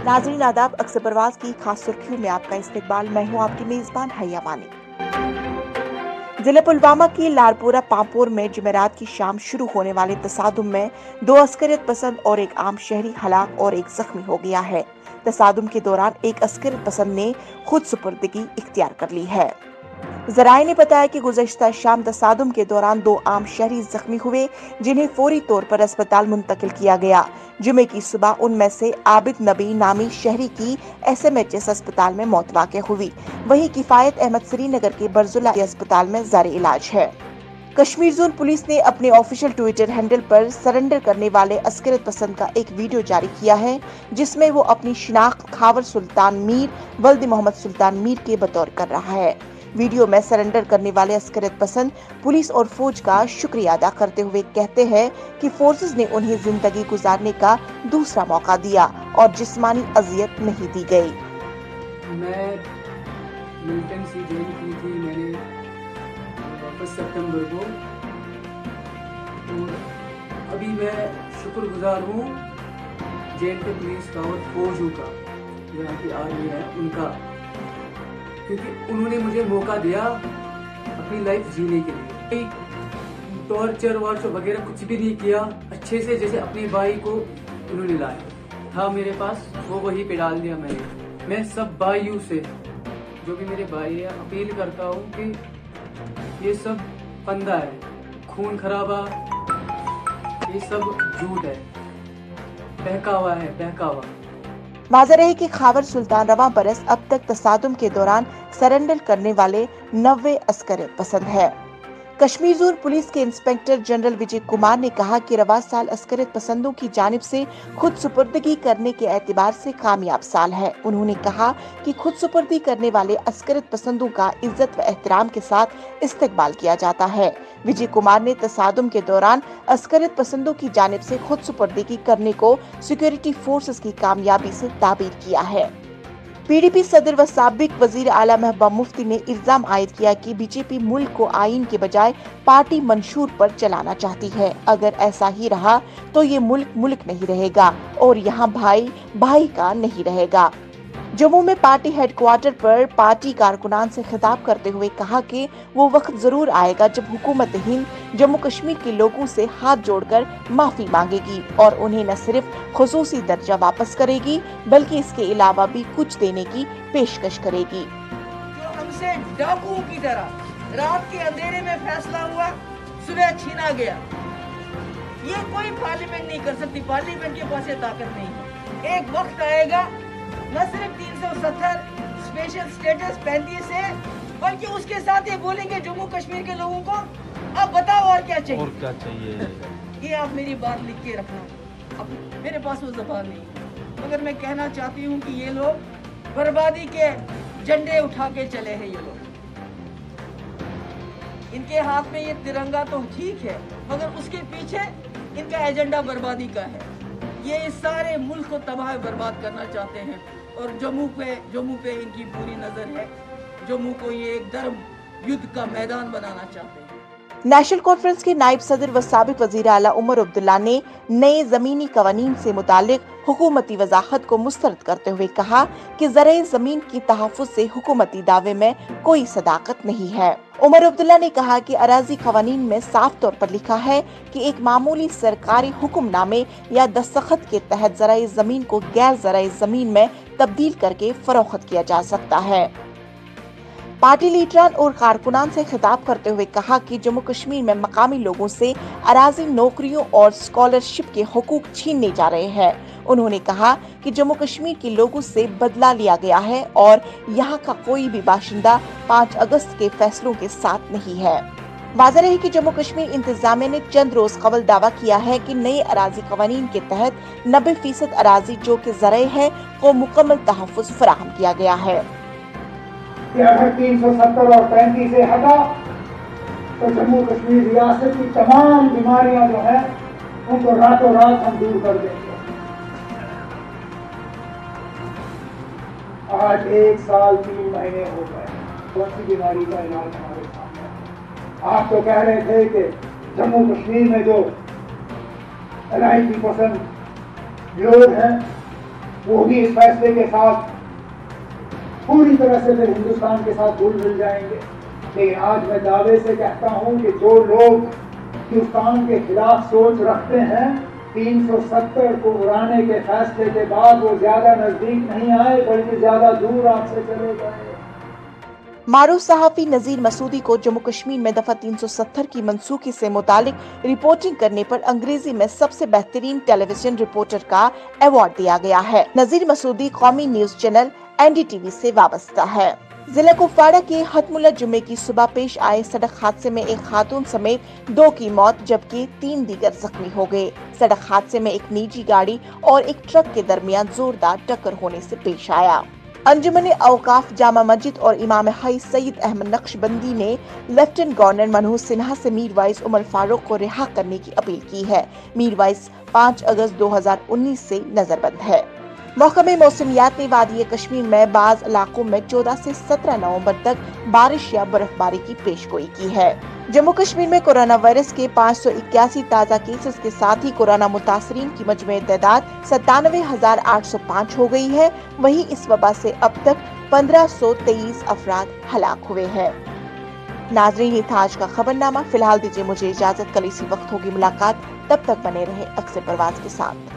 नाज़रीन आदाब, अक्सर परवाज़ की खास सुर्खियों में आपका इस्तकबाल। मैं हूँ आपकी मेज़बान हैया मानी। जिले पुलवामा की लालपुरा पांपोर में जुमेरात की शाम शुरू होने वाले तसादुम में 2 अस्करियत पसंद और एक आम शहरी हलाक और एक जख्मी हो गया है। तसादुम के दौरान एक अस्करियत पसंद ने खुद सुपुर्दगी इख्तियार कर ली है। जराये ने बताया कि गुज़श्ता शाम तसादुम के दौरान 2 आम शहरी जख्मी हुए, जिन्हें फौरी तौर पर अस्पताल मुंतकिल किया गया। जुमे की सुबह उनमें से आबिद नबी नामी शहरी की SMHS अस्पताल में मौत वाक़ हुई। वहीं किफायत अहमद श्रीनगर के बरजुल्ला अस्पताल में ज़ारे इलाज है। कश्मीर जोन पुलिस ने अपने ऑफिशियल ट्विटर हैंडल पर सरेंडर करने वाले अस्करियत पसंद का एक वीडियो जारी किया है, जिसमें वो अपनी शिनाख्त खावर सुल्तान मीर वल्द मोहम्मद सुल्तान मीर के बतौर कर रहा है। वीडियो में सरेंडर करने वाले अस्करियत पसंद पुलिस और फौज का शुक्रिया अदा करते हुए कहते हैं कि फोर्सेस ने उन्हें जिंदगी गुजारने का दूसरा मौका दिया और जिस्मानी अजियत नहीं दी गई। मैं मिलिटेंसी ज्वाइन की थी मैंने 1 सितंबर को, और अभी मैं शुक्रगुजार हूँ जेल के पुलिस का और फौजों का, यहाँ की आर्मी है उनका, क्योंकि उन्होंने मुझे मौका दिया अपनी लाइफ जीने के लिए। टॉर्चर वार्चर वगैरह कुछ भी नहीं किया, अच्छे से जैसे अपने भाई को उन्होंने लाया था मेरे पास, वो वहीं पे डाल दिया मैंने। मैं सब भाइयों से, जो भी मेरे भाई है, अपील करता हूँ कि ये सब फंदा है, खून खराबा, ये सब झूठ है, बहकावा है, बहकावा। वाज़ेह रहे कि खावर सुल्तान रवां बरस अब तक तसादुम के दौरान सरेंडर करने वाले 90 अस्करियत पसंद है। कश्मीर जोन पुलिस के इंस्पेक्टर जनरल विजय कुमार ने कहा कि रवा साल अस्करियत पसंदों की जानिब से खुद सुपुर्दगी करने के एतबार से कामयाब साल है। उन्होंने कहा कि खुद सुपुर्दी करने वाले अस्करियत पसंदों का इज्जत व एहतराम के साथ इस्तकबाल किया जाता है। विजय कुमार ने तसादुम के दौरान अस्करियत पसंदों की जानिब से खुद सुपुर्दगी करने को सिक्योरिटी फोर्सेस की कामयाबी से ताबीर किया है। PDP सदर व साबिक वजीर आला महबूबा मुफ्ती ने इल्जाम आयद किया कि BJP मुल्क को आईन के बजाय पार्टी मंशूर पर चलाना चाहती है। अगर ऐसा ही रहा तो ये मुल्क नहीं रहेगा और यहाँ भाई भाई का नहीं रहेगा। जम्मू में पार्टी हेडक्वार्टर पर पार्टी कारकुनान से खिताब करते हुए कहा कि वो वक्त जरूर आएगा जब हुकूमत हिंद जम्मू कश्मीर के लोगों से हाथ जोड़कर माफी मांगेगी और उन्हें न सिर्फ खुसूसी दर्जा वापस करेगी बल्कि इसके अलावा भी कुछ देने की पेशकश करेगी। जो हमसे डाकुओं की तरह रात के अंधेरे में फैसला हुआ, सुबह छीना गया, ये कोई पार्लियामेंट नहीं कर सकती। पार्लियामेंट के पास ये ताकत नहीं है। एक वक्त आएगा न सिर्फ 370 स्पेशल स्टेटस 35 है, बल्कि उसके साथ ये बोलेंगे जम्मू कश्मीर के लोगों को अब बताओ और क्या चाहिए। ये आप मेरी बात लिख के रखना। अब मेरे पास वो ज़बान नहीं है, मगर मैं कहना चाहती हूँ कि ये लोग बर्बादी के झंडे उठा के चले हैं। ये लोग, इनके हाथ में ये तिरंगा तो ठीक है, मगर उसके पीछे इनका एजेंडा बर्बादी का है। ये इस सारे मुल्क को तबाह बर्बाद करना चाहते हैं और जम्मू पे इनकी पूरी नजर है। जम्मू को ये एक धर्म युद्ध का मैदान बनाना चाहते हैं। नेशनल कॉन्फ्रेंस के नायब सदर व साबिक वजीर आला उमर अब्दुल्ला ने नए जमीनी कवानीन से मुतालिक हुकूमती वजाहत को मुस्तरद करते हुए कहा कि ज़राए ज़मीन की तहफ़्फ़ुज़ से हुकूमती दावे में कोई सदाकत नहीं है। उमर अब्दुल्ला ने कहा कि अराजी कवानीन में साफ तौर पर लिखा है कि एक मामूली सरकारी हुक्मनामे या दस्तखत के तहत ज़राए ज़मीन को गैर ज़राए ज़मीन में तब्दील करके फरोख्त किया जा सकता है। पार्टी लीडरान और कारकुनान से खिताब करते हुए कहा कि जम्मू कश्मीर में मकामी लोगों से अराजी नौकरियों और स्कॉलरशिप के हुकूक छीनने जा रहे हैं। उन्होंने कहा कि जम्मू कश्मीर के लोगों से बदला लिया गया है और यहाँ का कोई भी बाशिंदा 5 अगस्त के फैसलों के साथ नहीं है। वाज़ेह रहे कि जम्मू कश्मीर इंतजामिया ने चंद रोज कबल दावा किया है कि नए अराजी कवानीन के तहत 90% अराजी जो कि ज़राए है को मुकम्मल तहफ़्फ़ुज़ फराहम किया गया है। अगर 370 और 35 से हटा तो जम्मू कश्मीर रियासत की तमाम बीमारियां जो है उनको रातों रात हम दूर कर देंगे। आज 1 साल 3 महीने हो गए, कौन सी बीमारी का इलाज हमारे सामने है। आप तो कह रहे थे कि जम्मू कश्मीर में जो LIC पसंद लोग हैं वो भी इस फैसले के साथ पूरी तरह से फिर हिंदुस्तान के साथ घुल मिल जाएंगे। लेकिन आज मैं दावे से कहता हूं कि जो लोग हिंदुस्तान के खिलाफ सोच रखते हैं, 370 को उड़ाने के फैसले के बाद वो ज्यादा नजदीक नहीं आए बल्कि ज्यादा दूर आपसे चले गए। मारूफ सहाफी नजीर मसूदी को जम्मू कश्मीर में दफा 370 की मनसूखी से मुतालिक रिपोर्टिंग करने पर अंग्रेजी में सबसे बेहतरीन टेलीविजन रिपोर्टर का अवार्ड दिया गया है। नजीर मसूदी कौमी न्यूज चैनल NDTV से वाबस्ता है। जिला कुपवाड़ा के हतमुल्ला जुम्मे की सुबह पेश आए सड़क हादसे में एक खातून समेत 2 की मौत जबकि 3 दीगर जख्मी हो गए। सड़क हादसे में एक निजी गाड़ी और एक ट्रक के दरमियान जोरदार टक्कर होने से पेश आया। अंजुमन औकाफ जामा मस्जिद और इमाम हई सईद अहमद नक्शबंदी ने लेफ्टिनेंट गवर्नर मनोज सिन्हा से मीरवाइज उमर फारूक को रिहा करने की अपील की है। मीरवाइज 5 अगस्त 2019 से नजरबंद है। महकमे मौसमियात ने वादी कश्मीर में बाज इलाकों में 14 से 17 नवंबर तक बारिश या बर्फबारी की पेशगोई की है। जम्मू कश्मीर में कोरोना वायरस के 581 ताज़ा केसेस के साथ ही कोरोना मुतासरीन की मजमूई तादाद 97,805 हो गई है। वहीं इस वबा से अब तक 1523 अफराद हलाक हुए हैं। नाज़रीन, ये था आज का खबरनामा। फिलहाल दीजिए मुझे इजाजत, कल इसी वक्त होगी मुलाकात। तब तक बने रहे अक्सर परवाज के साथ।